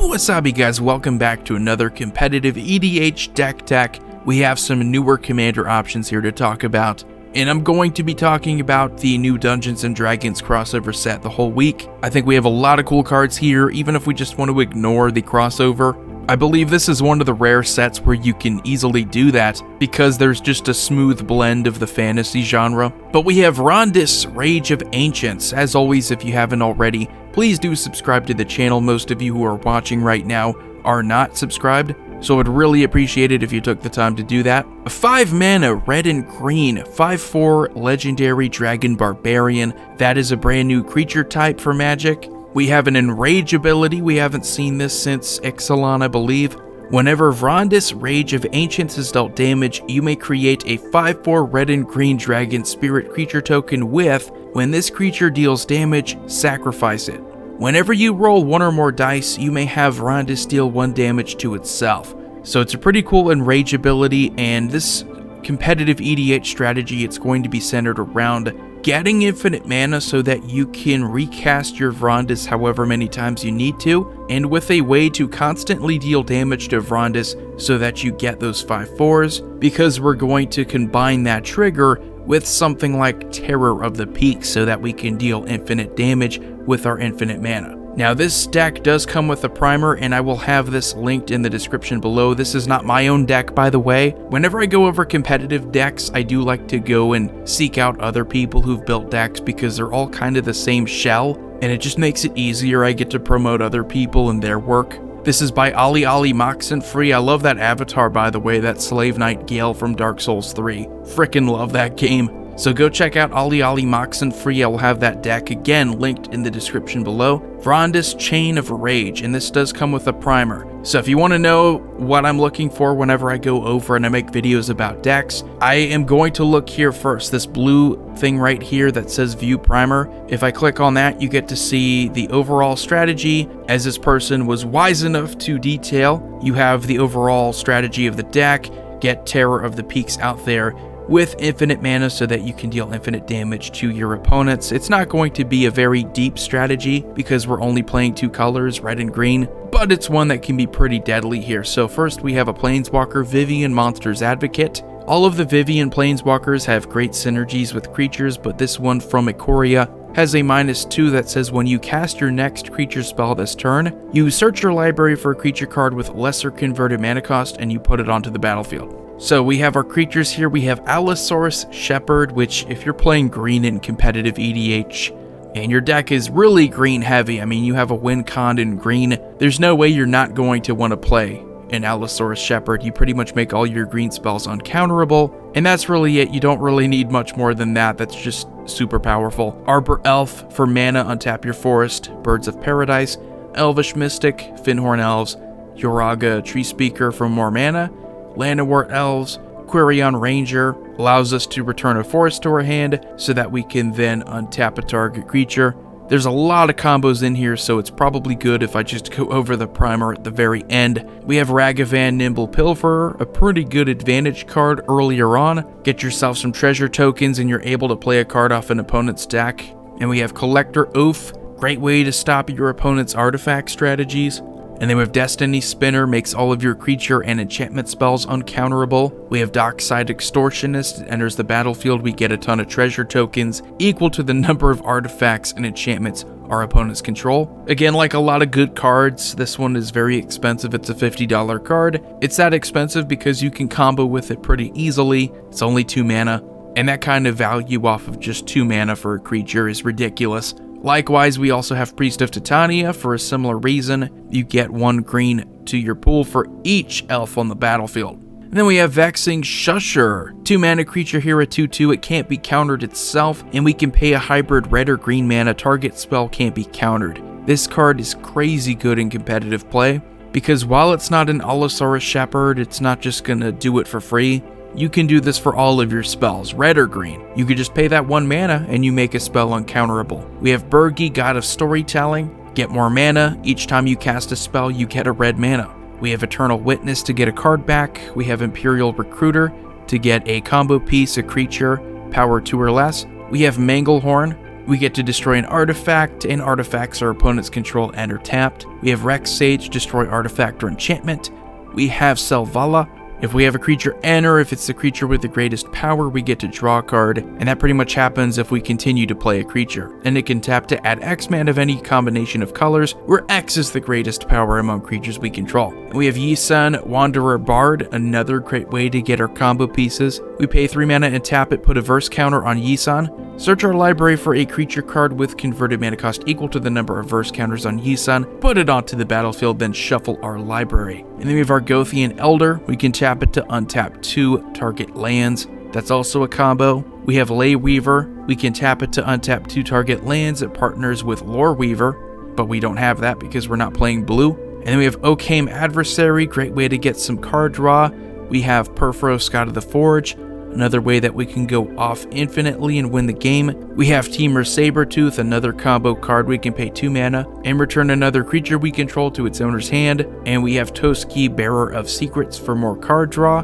What's up, you guys? Welcome back to another competitive EDH deck tech. We have some newer commander options here to talk about, and I'm going to be talking about the new Dungeons & Dragons crossover set the whole week. I think we have a lot of cool cards here, even if we just want to ignore the crossover. I believe this is one of the rare sets where you can easily do that, because there's just a smooth blend of the fantasy genre. But we have Vrondiss, Rage of Ancients. As always, if you haven't already, please do subscribe to the channel. Most of you who are watching right now are not subscribed, so I would really appreciate it if you took the time to do that. A 5 mana red and green 5/4 legendary dragon barbarian. That is a brand new creature type for Magic. We have an Enrage ability. We haven't seen this since Ixalan, I believe. Whenever Vrondiss, Rage of Ancients is dealt damage, you may create a 5/4 red and green dragon spirit creature token with, when this creature deals damage, sacrifice it. Whenever you roll one or more dice, you may have Vrondiss deal 1 damage to itself. So it's a pretty cool Enrage ability, and this competitive EDH strategy, it's going to be centered around getting infinite mana so that you can recast your Vrondiss however many times you need to, and with a way to constantly deal damage to Vrondiss so that you get those 5/4s, because we're going to combine that trigger with something like Terror of the Peak so that we can deal infinite damage with our infinite mana. Now, this deck does come with a primer, and I will have this linked in the description below. This is not my own deck, by the way. Whenever I go over competitive decks, I do like to go and seek out other people who've built decks, because they're all kind of the same shell, and it just makes it easier. I get to promote other people and their work. This is by Ali Moxenfree. I love that avatar, by the way, that Slave Knight Gale from Dark Souls 3. Frickin' love that game. So go check out Ali Moxenfree. I will have that deck again linked in the description below. Vrondiss, Chain of Rage, and this does come with a primer. So if you want to know what I'm looking for whenever I go over and I make videos about decks, I am going to look here first. This blue thing right here that says View Primer. If I click on that, you get to see the overall strategy. As this person was wise enough to detail, you have the overall strategy of the deck. Get Terror of the Peaks out there with infinite mana so that you can deal infinite damage to your opponents. It's not going to be a very deep strategy because we're only playing 2 colors, red and green, but it's one that can be pretty deadly here. So first we have a Planeswalker, Vivien Monsters Advocate. All of the Vivien Planeswalkers have great synergies with creatures, but this one from Ikoria has a -2 that says when you cast your next creature spell this turn, you search your library for a creature card with lesser converted mana cost and you put it onto the battlefield. So we have our creatures here. We have Allosaurus Shepherd, which if you're playing green in competitive EDH and your deck is really green heavy, I mean you have a win con in green, there's no way you're not going to want to play an Allosaurus Shepherd. You pretty much make all your green spells uncounterable, and that's really it. You don't really need much more than that. That's just super powerful. Arbor Elf for mana, untap your forest. Birds of Paradise, Elvish Mystic, Finhorn Elves, Yoraga Tree Speaker for more mana. Llanowar Elves, Quirion Ranger allows us to return a forest to our hand so that we can then untap a target creature. There's a lot of combos in here, so it's probably good if I just go over the primer at the very end. We have Ragavan Nimble Pilferer, a pretty good advantage card earlier on. Get yourself some treasure tokens and you're able to play a card off an opponent's deck. And we have Collector Oath, great way to stop your opponent's artifact strategies. And then we have Destiny Spinner, makes all of your creature and enchantment spells uncounterable. We have Dockside Extortionist, enters the battlefield, we get a ton of treasure tokens, equal to the number of artifacts and enchantments our opponents control. Again, like a lot of good cards, this one is very expensive. It's a $50 card. It's that expensive because you can combo with it pretty easily. It's only 2 mana, and that kind of value off of just 2 mana for a creature is ridiculous. Likewise, we also have Priest of Titania for a similar reason. You get 1 green to your pool for each elf on the battlefield. And then we have Vexing Shusher, 2 mana creature here at 2/2. It can't be countered itself, and we can pay a hybrid red or green mana. Target spell can't be countered. This card is crazy good in competitive play because while it's not an Allosaurus Shepherd, it's not just gonna do it for free. You can do this for all of your spells, red or green. You could just pay that 1 mana and you make a spell uncounterable. We have Birgi, God of Storytelling. Get more mana. Each time you cast a spell, you get a red mana. We have Eternal Witness to get a card back. We have Imperial Recruiter to get a combo piece, a creature, power 2 or less. We have Manglehorn, We get to destroy an artifact, and artifacts our opponents control and are tapped. We have Rex Sage, destroy artifact or enchantment. We have Selvala. If we have a creature enter, if it's the creature with the greatest power, we get to draw a card, and that pretty much happens if we continue to play a creature. And it can tap to add X mana of any combination of colors, where X is the greatest power among creatures we control. And we have Yisun, Wanderer Bard, another great way to get our combo pieces. We pay 3 mana and tap it, put a verse counter on Yisun. Search our library for a creature card with converted mana cost equal to the number of verse counters on Yisun, put it onto the battlefield, then shuffle our library. And then we have our Gothian Elder. We can tap it to untap 2 target lands. That's also a combo. We have Ley Weaver. We can tap it to untap 2 target lands. It partners with Lore Weaver, but we don't have that because we're not playing blue. And then we have Occam Adversary, great way to get some card draw. We have Perfro Scott of the Forge, another way that we can go off infinitely and win the game. We have Teamer Sabertooth, another combo card. We can pay 2 mana and return another creature we control to its owner's hand. And we have Toski, Bearer of Secrets, for more card draw.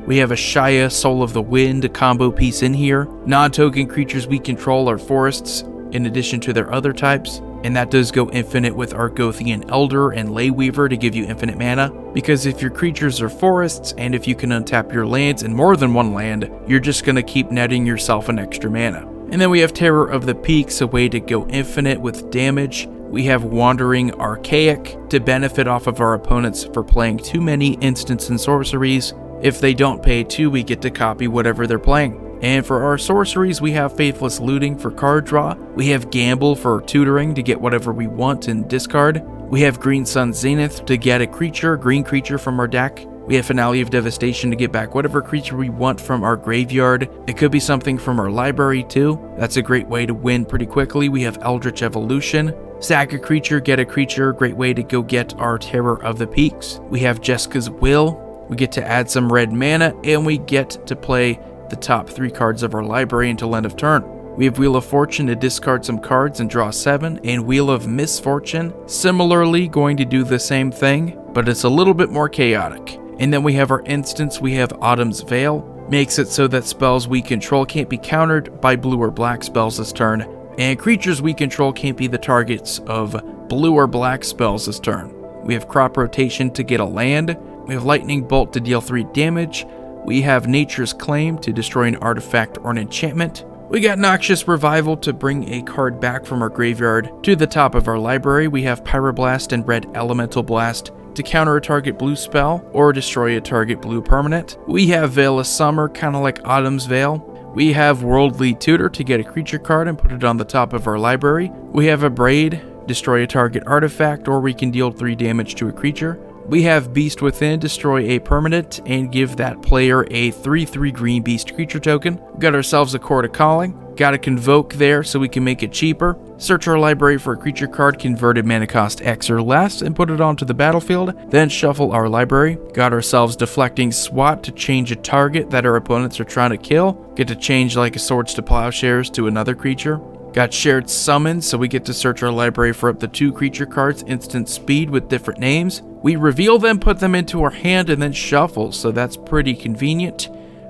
We have a Shaya, Soul of the Wind, a combo piece in here. Non-token creatures we control are forests, in addition to their other types. And that does go infinite with our Gothian Elder and Ley Weaver to give you infinite mana. Because if your creatures are forests, and if you can untap your lands in more than 1 land, you're just going to keep netting yourself an extra mana. And then we have Terror of the Peaks, a way to go infinite with damage. We have Wandering Archaic, to benefit off of our opponents for playing too many instants and sorceries. If they don't pay 2, we get to copy whatever they're playing. And for our sorceries, we have Faithless Looting for card draw. We have Gamble for tutoring to get whatever we want and discard. We have Green Sun Zenith to get a creature, green creature from our deck. We have Finale of Devastation to get back whatever creature we want from our graveyard. It could be something from our library too. That's a great way to win pretty quickly. We have Eldritch Evolution. Sack a creature, get a creature, great way to go get our Terror of the Peaks. We have Jessica's Will. We get to add some red mana, and we get to play the top 3 cards of our library until end of turn. We have Wheel of Fortune to discard some cards and draw 7, and Wheel of Misfortune, similarly going to do the same thing, but it's a little bit more chaotic. And then we have our instance, we have Autumn's Veil, makes it so that spells we control can't be countered by blue or black spells this turn, and creatures we control can't be the targets of blue or black spells this turn. We have Crop Rotation to get a land, we have Lightning Bolt to deal 3 damage, we have Nature's Claim to destroy an artifact or an enchantment. We got Noxious Revival to bring a card back from our graveyard to the top of our library. We have Pyroblast and Red Elemental Blast to counter a target blue spell or destroy a target blue permanent. We have Veil of Summer, kind of like Autumn's Veil. We have Worldly Tutor to get a creature card and put it on the top of our library. We have a Braid, destroy a target artifact, or we can deal 3 damage to a creature. We have Beast Within, destroy a permanent and give that player a 3/3 green beast creature token. We got ourselves a Chord of Calling. Got a Convoke there so we can make it cheaper. Search our library for a creature card converted mana cost X or less and put it onto the battlefield. Then shuffle our library. Got ourselves Deflecting Swat to change a target that our opponents are trying to kill. Get to change like a Swords to Plowshares to another creature. Got Shared Summon, so we get to search our library for up to 2 creature cards, instant speed with different names. We reveal them, put them into our hand, and then shuffle, so that's pretty convenient.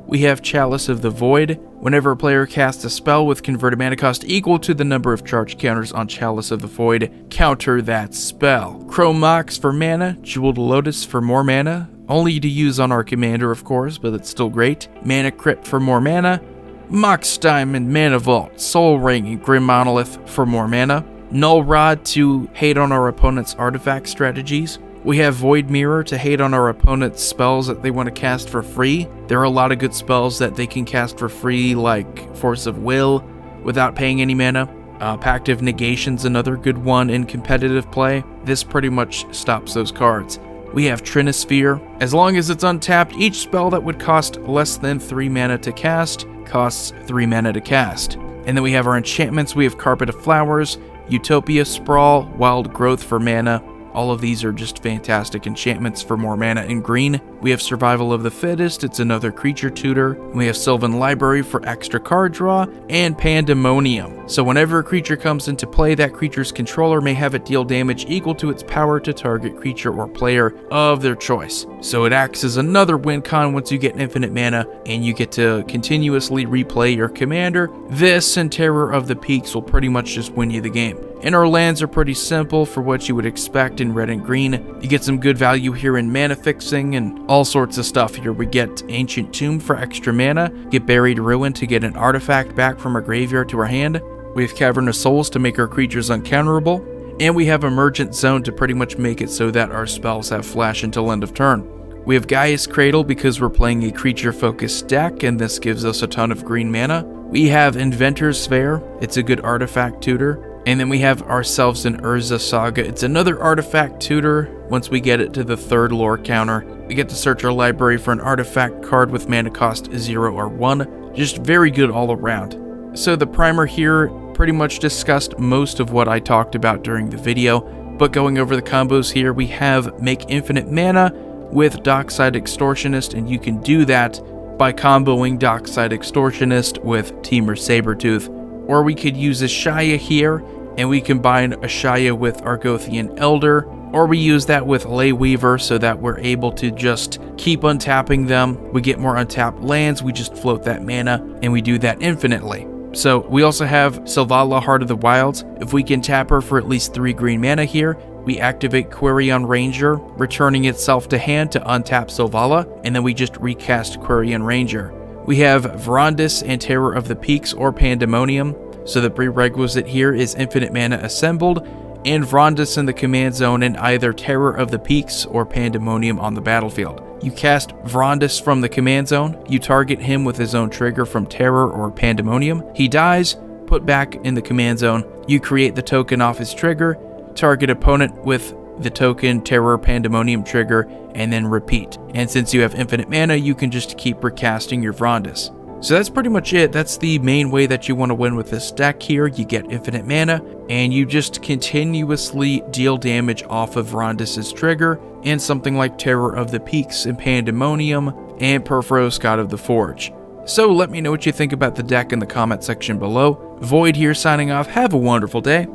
We have Chalice of the Void. Whenever a player casts a spell with converted mana cost equal to the number of charge counters on Chalice of the Void, counter that spell. Chrome Mox for mana, Jeweled Lotus for more mana, only to use on our commander of course, but it's still great. Mana Crypt for more mana. Mox Diamond, Mana Vault, Soul Ring, and Grim Monolith for more mana. Null Rod to hate on our opponent's artifact strategies. We have Void Mirror to hate on our opponent's spells that they want to cast for free. There are a lot of good spells that they can cast for free, like Force of Will, without paying any mana. Pact of Negation's another good one in competitive play. This pretty much stops those cards. We have Trinisphere. As long as it's untapped, each spell that would cost less than 3 mana to cast costs 3 mana to cast. And then we have our enchantments. We have Carpet of Flowers, Utopia Sprawl, Wild Growth for mana. All of these are just fantastic enchantments for more mana in green. We have Survival of the Fittest, it's another creature tutor. We have Sylvan Library for extra card draw, and Pandemonium. So whenever a creature comes into play, that creature's controller may have it deal damage equal to its power to target creature or player of their choice. So it acts as another win con once you get infinite mana, and you get to continuously replay your commander. This and Terror of the Peaks will pretty much just win you the game. And our lands are pretty simple for what you would expect in red and green. You get some good value here in mana fixing and all sorts of stuff here. We get Ancient Tomb for extra mana, get Buried Ruin to get an artifact back from our graveyard to our hand. We have Cavern of Souls to make our creatures uncounterable. And we have Emergent Zone to pretty much make it so that our spells have flash until end of turn. We have Gaia's Cradle because we're playing a creature-focused deck, and this gives us a ton of green mana. We have Inventor's Sphere, it's a good artifact tutor. And then we have ourselves an Urza Saga. It's another artifact tutor. Once we get it to the 3rd lore counter, we get to search our library for an artifact card with mana cost 0 or 1. Just very good all around. So the primer here pretty much discussed most of what I talked about during the video, but going over the combos here, we have Make Infinite Mana with Dockside Extortionist, and you can do that by comboing Dockside Extortionist with Temur Sabertooth. Or we could use Ashaya here, and we combine Ashaya with Argothian Elder, or we use that with Ley Weaver so that we're able to just keep untapping them. We get more untapped lands, we just float that mana, and we do that infinitely. So we also have Selvala, Heart of the Wilds. If we can tap her for at least 3 green mana here, we activate Quirion Ranger, returning itself to hand to untap Selvala, and then we just recast Quirion Ranger. We have Vrondiss and Terror of the Peaks or Pandemonium, so the prerequisite here is infinite mana assembled, and Vrondiss in the command zone and either Terror of the Peaks or Pandemonium on the battlefield. You cast Vrondiss from the command zone, you target him with his own trigger from Terror or Pandemonium, he dies, put back in the command zone, you create the token off his trigger, target opponent with the token Terror Pandemonium trigger, and then repeat. And since you have infinite mana, you can just keep recasting your Vrondis. So that's pretty much it. That's the main way that you want to win with this deck here. You get infinite mana, and you just continuously deal damage off of Vrondis' trigger, and something like Terror of the Peaks and Pandemonium, and Perforos, God of the Forge. So let me know what you think about the deck in the comment section below. Void here signing off. Have a wonderful day.